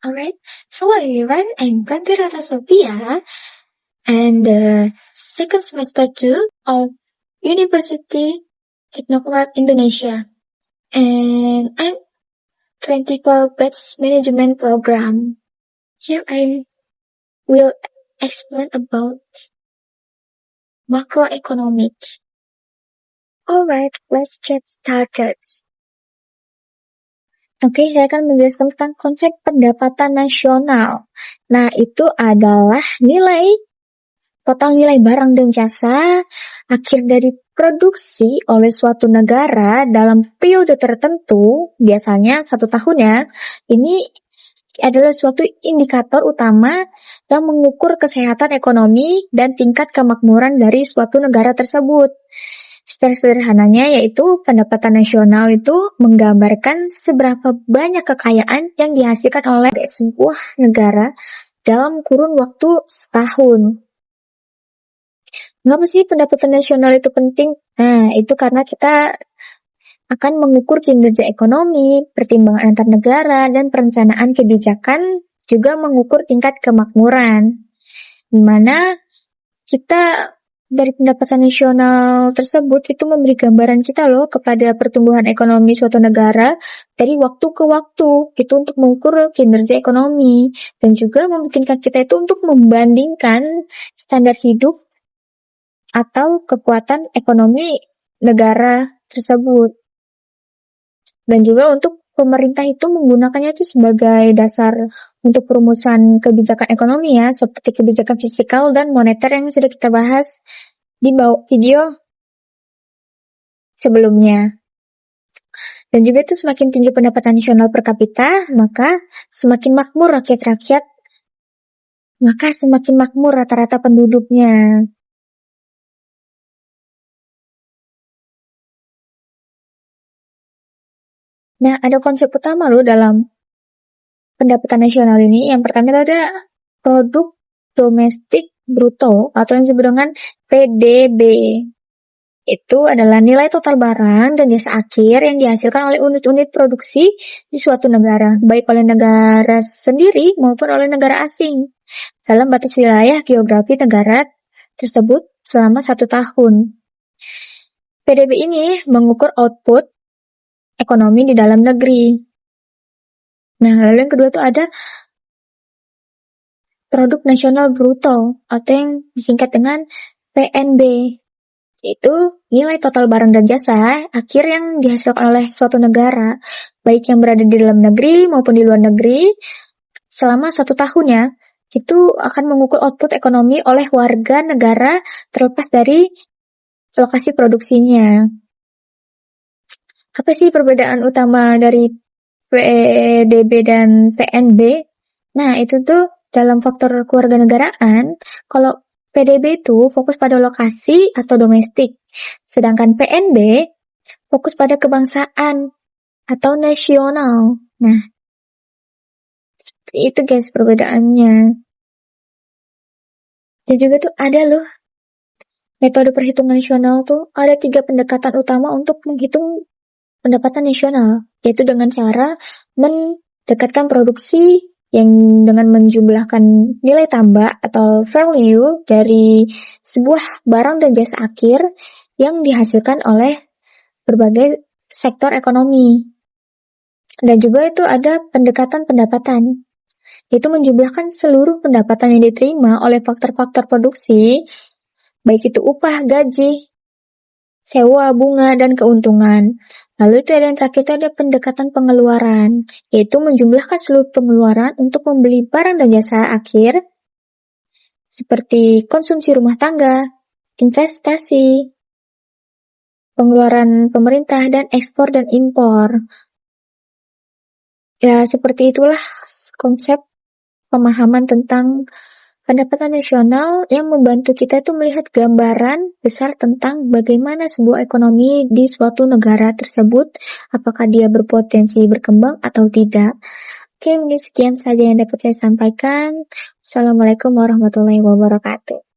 Alright, hello everyone, I'm Prantirata Sophia, and the second semester 2 of University Technokrat Indonesia, and I'm 24 batch management program. Here I will explain about macroeconomic. Alright, let's get started. Oke, saya akan menjelaskan tentang konsep pendapatan nasional. Nah, itu adalah total nilai barang dan jasa akhir dari produksi oleh suatu negara dalam periode tertentu, biasanya 1 tahun ya. Ini adalah suatu indikator utama yang mengukur kesehatan ekonomi dan tingkat kemakmuran dari suatu negara tersebut. Secara sederhananya yaitu pendapatan nasional itu menggambarkan seberapa banyak kekayaan yang dihasilkan oleh sebuah negara dalam kurun waktu setahun. Mengapa sih pendapatan nasional itu penting? Nah, itu karena kita akan mengukur kinerja ekonomi, pertimbangan antar negara, dan perencanaan kebijakan, juga mengukur tingkat kemakmuran. Di mana kita dari pendapatan nasional tersebut itu memberi gambaran kita loh kepada pertumbuhan ekonomi suatu negara dari waktu ke waktu, itu untuk mengukur kinerja ekonomi dan juga memungkinkan kita itu untuk membandingkan standar hidup atau kekuatan ekonomi negara tersebut. Dan juga untuk pemerintah itu menggunakannya itu sebagai dasar untuk perumusan kebijakan ekonomi ya, seperti kebijakan fiskal dan moneter yang sudah kita bahas di video sebelumnya. Dan juga itu semakin tinggi pendapatan nasional per kapita, maka semakin makmur rakyat-rakyat, maka semakin makmur rata-rata penduduknya. Nah, ada konsep utama loh dalam pendapatan nasional ini. Yang pertama itu ada produk domestik bruto atau yang disebut dengan PDB. Itu adalah nilai total barang dan jasa akhir yang dihasilkan oleh unit-unit produksi di suatu negara, baik oleh negara sendiri maupun oleh negara asing, dalam batas wilayah geografi negara tersebut selama 1 tahun. PDB ini mengukur output ekonomi di dalam negeri. Nah, lalu yang kedua itu ada produk nasional bruto atau yang disingkat dengan PNB. Itu nilai total barang dan jasa akhir yang dihasilkan oleh suatu negara, baik yang berada di dalam negeri maupun di luar negeri, selama 1 tahun ya. Itu akan mengukur output ekonomi oleh warga negara terlepas dari lokasi produksinya. Apa sih perbedaan utama dari PDB dan PNB? Nah, itu tuh dalam faktor kewarganegaraan, kalau PDB itu fokus pada lokasi atau domestik, sedangkan PNB fokus pada kebangsaan atau nasional. Nah, seperti itu guys perbedaannya. Dan juga tuh ada loh metode perhitungan nasional tuh ada 3 pendekatan utama untuk menghitung pendapatan nasional, yaitu dengan cara mendekatkan produksi yang dengan menjumlahkan nilai tambah atau value dari sebuah barang dan jasa akhir yang dihasilkan oleh berbagai sektor ekonomi. Dan juga itu ada pendekatan pendapatan, yaitu menjumlahkan seluruh pendapatan yang diterima oleh faktor-faktor produksi, baik itu upah, gaji, sewa, bunga, dan keuntungan. Lalu itu ada yang terakhir itu ada pendekatan pengeluaran, yaitu menjumlahkan seluruh pengeluaran untuk membeli barang dan jasa akhir, seperti konsumsi rumah tangga, investasi, pengeluaran pemerintah, dan ekspor dan impor. Ya, seperti itulah konsep pemahaman tentang pendapatan nasional yang membantu kita itu melihat gambaran besar tentang bagaimana sebuah ekonomi di suatu negara tersebut, apakah dia berpotensi berkembang atau tidak. Oke, mungkin sekian saja yang dapat saya sampaikan. Assalamualaikum warahmatullahi wabarakatuh.